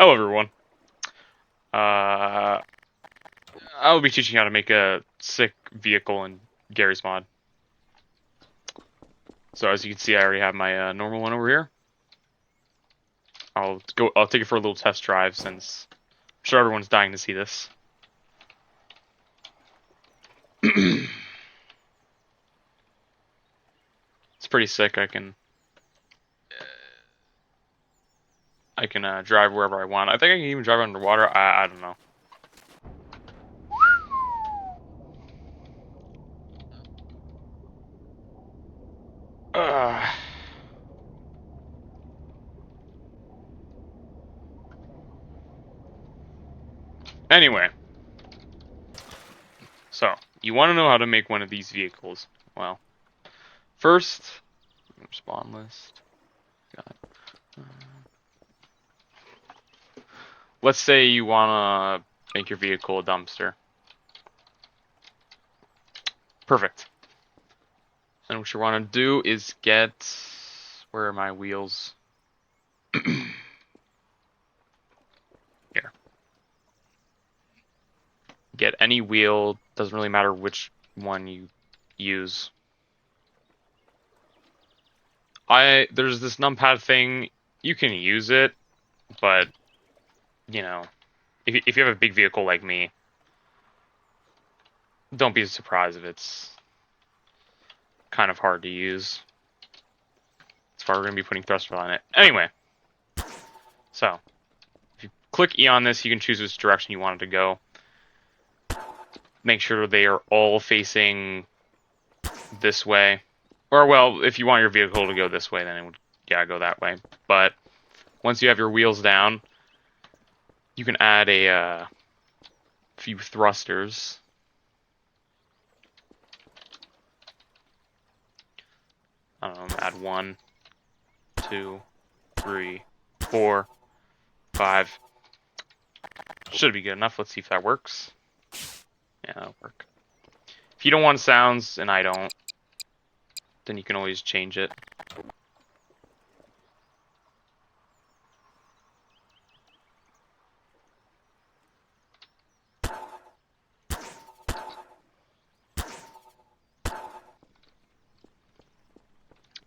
Hello everyone. I'll be teaching you how to make a sick vehicle in Garry's mod. So as you can see, I already have my normal one over here. I'll take it for a little test drive since I'm sure everyone's dying to see this. It's pretty sick. I can drive wherever I want. I think I can even drive underwater. I don't know. Anyway, so you want to know how to make one of these vehicles. Well, first, spawn list. Let's say you want to make your vehicle a dumpster. Perfect. And what you want to do is get... Where are my wheels? Here. Get any wheel. Doesn't really matter which one you use. There's this numpad thing. You can use it, but, you know, if you have a big vehicle like me, don't be surprised if it's kind of hard to use. That's why we're going to be putting thruster on it. Anyway, so if you click E on this, you can choose which direction you want it to go. Make sure they are all facing this way. Or, well, if you want your vehicle to go this way, then it would, yeah, go that way. But once you have your wheels down, you can add a few thrusters. I don't know, add 1, 2, 3, 4, 5. Should be good enough. Let's see if that works. Yeah, that'll work. If you don't want sounds, and I don't, then you can always change it.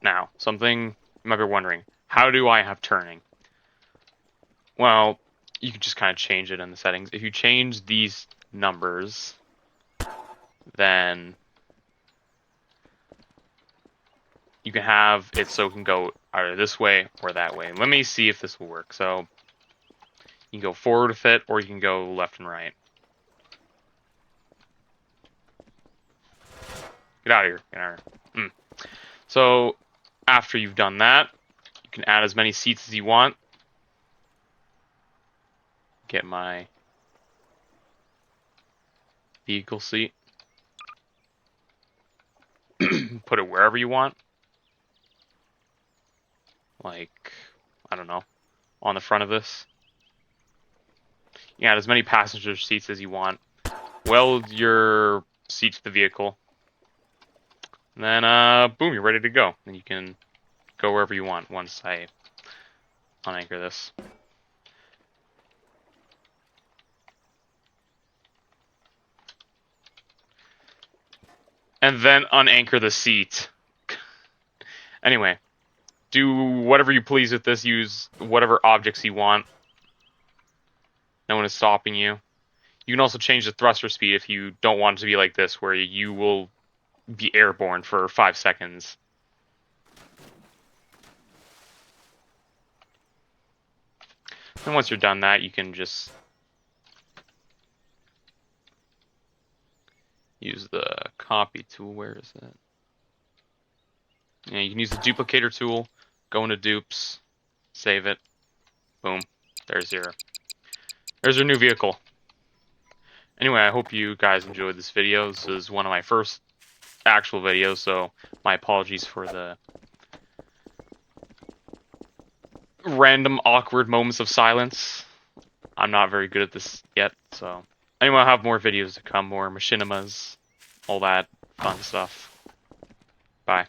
Now, something you might be wondering, how do I have turning? Well, you can just kind of change it in the settings. If you change these numbers, then you can have it so it can go either this way or that way. Let me see if this will work. So you can go forward with it, or you can go left and right. Get out of here. Get out of here. So after you've done that, you can add as many seats as you want. Get my vehicle seat. Put it wherever you want. Like, I don't know, on the front of this. You add as many passenger seats as you want. Weld your seat to the vehicle. And then, boom, you're ready to go. And you can go wherever you want once I unanchor this. And then unanchor the seat. Anyway, do whatever you please with this. Use whatever objects you want. No one is stopping you. You can also change the thruster speed if you don't want it to be like this, where you will be airborne for 5 seconds. And once you're done that, you can just use the copy tool. Where is that? Yeah, you can use the duplicator tool. Go into dupes, save it. Boom. There's your new vehicle. Anyway, I hope you guys enjoyed this video. This is one of my first actual videos, so my apologies for the random awkward moments of silence. I'm not very good at this yet, so anyway, I'll have more videos to come, more machinimas, all that fun stuff. Bye.